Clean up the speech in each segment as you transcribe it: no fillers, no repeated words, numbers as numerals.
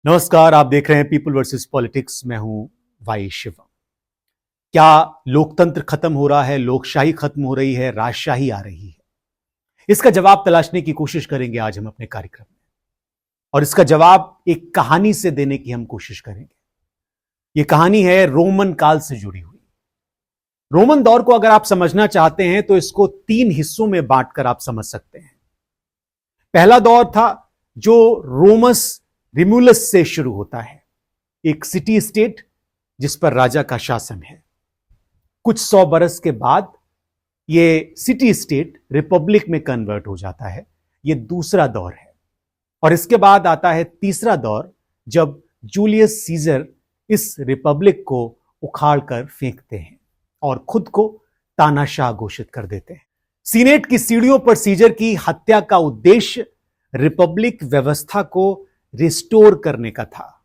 नमस्कार, आप देख रहे हैं पीपल वर्सेस पॉलिटिक्स। मैं हूं वाई शिवम। क्या लोकतंत्र खत्म हो रहा है, लोकशाही खत्म हो रही है, राजशाही आ रही है? इसका जवाब तलाशने की कोशिश करेंगे आज हम अपने कार्यक्रम में, और इसका जवाब एक कहानी से देने की हम कोशिश करेंगे। यह कहानी है रोमन काल से जुड़ी हुई। रोमन दौर को अगर आप समझना चाहते हैं तो इसको 3 हिस्सों में बांटकर आप समझ सकते हैं। पहला दौर था जो रोमस रिमुलस से शुरू होता है, एक सिटी स्टेट जिस पर राजा का शासन है। कुछ 100 बरस के बाद यह सिटी स्टेट रिपब्लिक में कन्वर्ट हो जाता है। यह दूसरा दौर है। और इसके बाद आता है तीसरा दौर, जब जूलियस सीजर इस रिपब्लिक को उखाड़ कर फेंकते हैं और खुद को तानाशाह घोषित कर देते हैं। सीनेट की सीढ़ियों पर सीजर की हत्या का उद्देश्य रिपब्लिक व्यवस्था को रिस्टोर करने का था,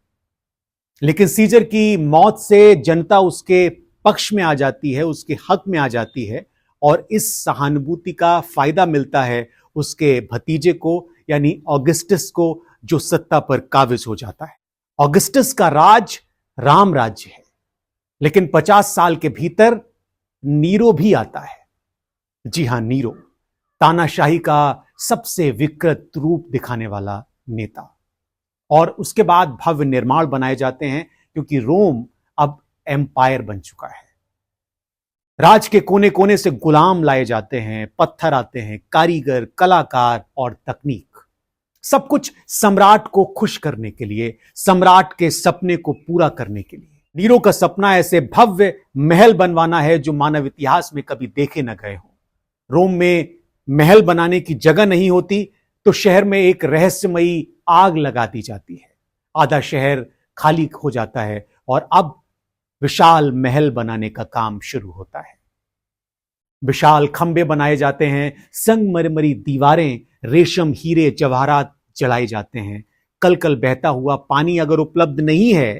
लेकिन सीजर की मौत से जनता उसके पक्ष में आ जाती है, उसके हक में आ जाती है, और इस सहानुभूति का फायदा मिलता है उसके भतीजे को, यानी ऑगस्टस को, जो सत्ता पर काबिज हो जाता है। ऑगस्टस का राज राम राज्य है, लेकिन 50 साल के भीतर नीरो भी आता है। जी हां, नीरो, तानाशाही का सबसे विकृत रूप दिखाने वाला नेता। और उसके बाद भव्य निर्माण बनाए जाते हैं, क्योंकि रोम अब एम्पायर बन चुका है। राज के कोने कोने से गुलाम लाए जाते हैं, पत्थर आते हैं, कारीगर, कलाकार और तकनीक, सब कुछ सम्राट को खुश करने के लिए, सम्राट के सपने को पूरा करने के लिए। नीरो का सपना ऐसे भव्य महल बनवाना है जो मानव इतिहास में कभी देखे न गए हो। रोम में महल बनाने की जगह नहीं होती तो शहर में एक रहस्यमयी आग लगा दी जाती है। आधा शहर खाली हो जाता है और अब विशाल महल बनाने का काम शुरू होता है। विशाल खंबे बनाए जाते हैं, संगमरमरी दीवारें, रेशम, हीरे, जवाहरात जलाए जाते हैं। कल कल बहता हुआ पानी अगर उपलब्ध नहीं है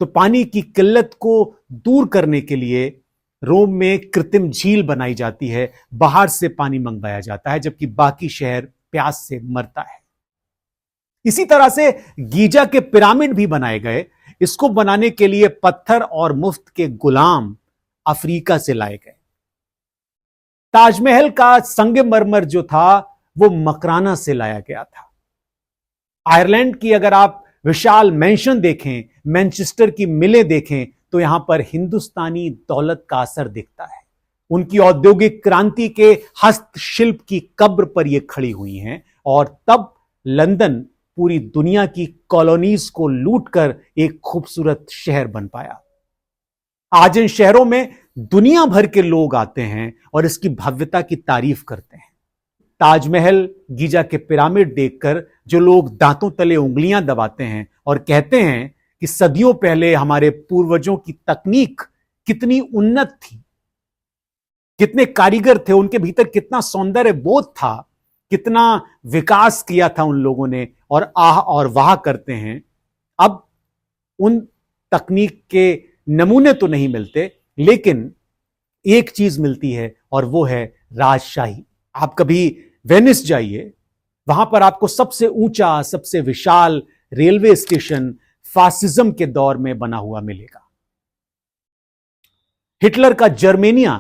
तो पानी की किल्लत को दूर करने के लिए रोम में कृत्रिम झील बनाई जाती है। बाहर से पानी मंगवाया जाता है, जबकि बाकी शहर प्यास से मरता है। इसी तरह से गीजा के पिरामिड भी बनाए गए। इसको बनाने के लिए पत्थर और मुफ्त के गुलाम अफ्रीका से लाए गए। ताजमहल का संगमरमर जो था वो मकराना से लाया गया था। आयरलैंड की अगर आप विशाल मैंशन देखें, मैनचेस्टर की मिलें देखें, तो यहां पर हिंदुस्तानी दौलत का असर दिखता है। उनकी औद्योगिक क्रांति के हस्तशिल्प की कब्र पर ये खड़ी हुई हैं। और तब लंदन पूरी दुनिया की कॉलोनीज को लूटकर एक खूबसूरत शहर बन पाया। आज इन शहरों में दुनिया भर के लोग आते हैं और इसकी भव्यता की तारीफ करते हैं। ताजमहल, गीजा के पिरामिड देखकर जो लोग दांतों तले उंगलियां दबाते हैं और कहते हैं कि सदियों पहले हमारे पूर्वजों की तकनीक कितनी उन्नत थी, कितने कारीगर थे, उनके भीतर कितना सौंदर्य बोध था, कितना विकास किया था उन लोगों ने, और आह और वाह करते हैं। अब उन तकनीक के नमूने तो नहीं मिलते, लेकिन एक चीज मिलती है और वो है राजशाही। आप कभी वेनिस जाइए, वहां पर आपको सबसे ऊंचा, सबसे विशाल रेलवे स्टेशन फासिज्म के दौर में बना हुआ मिलेगा। हिटलर का जर्मेनिया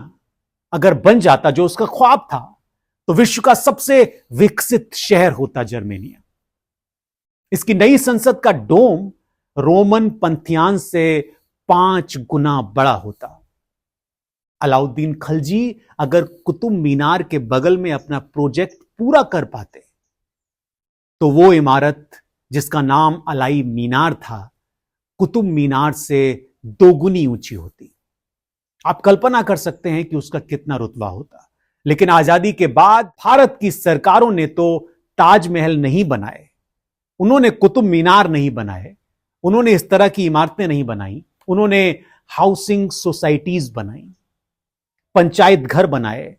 अगर बन जाता, जो उसका ख्वाब था, तो विश्व का सबसे विकसित शहर होता जर्मेनिया। इसकी नई संसद का डोम रोमन पंथियान से 5 गुना बड़ा होता। अलाउद्दीन खलजी अगर कुतुब मीनार के बगल में अपना प्रोजेक्ट पूरा कर पाते तो वो इमारत, जिसका नाम अलाई मीनार था, कुतुब मीनार से 2 गुनी ऊंची होती। आप कल्पना कर सकते हैं कि उसका कितना रुतबा होता। लेकिन आजादी के बाद भारत की सरकारों ने तो ताजमहल नहीं बनाए, उन्होंने कुतुब मीनार नहीं बनाए, उन्होंने इस तरह की इमारतें नहीं बनाई। उन्होंने हाउसिंग सोसाइटीज बनाई, पंचायत घर बनाए,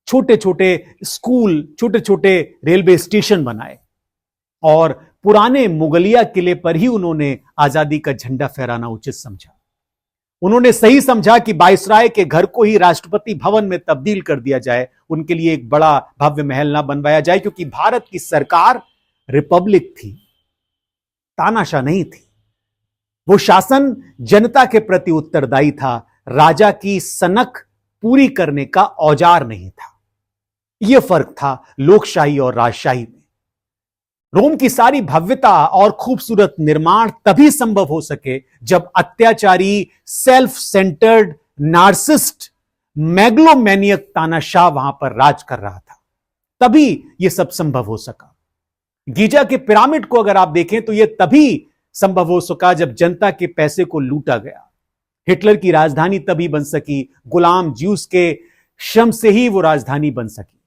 छोटे छोटे स्कूल, छोटे छोटे रेलवे स्टेशन बनाए, और पुराने मुगलिया किले पर ही उन्होंने आजादी का झंडा फहराना उचित समझा। उन्होंने सही समझा कि वायसराय के घर को ही राष्ट्रपति भवन में तब्दील कर दिया जाए, उनके लिए एक बड़ा भव्य महल ना बनवाया जाए, क्योंकि भारत की सरकार रिपब्लिक थी। तानाशाह नहीं थी। वो शासन जनता के प्रति उत्तरदायी था, राजा की सनक पूरी करने का औजार नहीं था। यह फर्क था लोकशाही और राजशाही में। रोम की सारी भव्यता और खूबसूरत निर्माण तभी संभव हो सके जब अत्याचारी, सेल्फ सेंटर्ड, नार्सिस्ट, मैग्लोमैनियक तानाशाह वहां पर राज कर रहा था। तभी यह सब संभव हो सका। गीजा के पिरामिड को अगर आप देखें तो यह तभी संभव हो सका जब जनता के पैसे को लूटा गया। हिटलर की राजधानी तभी बन सकी, गुलाम ज्यूस के श्रम से ही वो राजधानी बन सकी।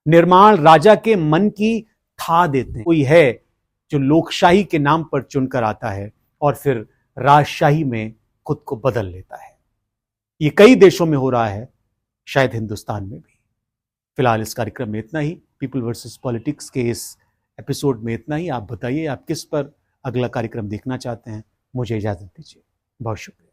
निर्माण राजा के मन की था देते हैं। कोई है जो लोकशाही के नाम पर चुनकर आता है और फिर राजशाही में खुद को बदल लेता है। ये कई देशों में हो रहा है, शायद हिंदुस्तान में भी। फिलहाल इस कार्यक्रम में इतना ही। पीपल वर्सेस पॉलिटिक्स के इस एपिसोड में इतना ही। आप बताइए आप किस पर अगला कार्यक्रम देखना चाहते हैं। मुझे इजाजत दीजिए। बहुत शुक्रिया।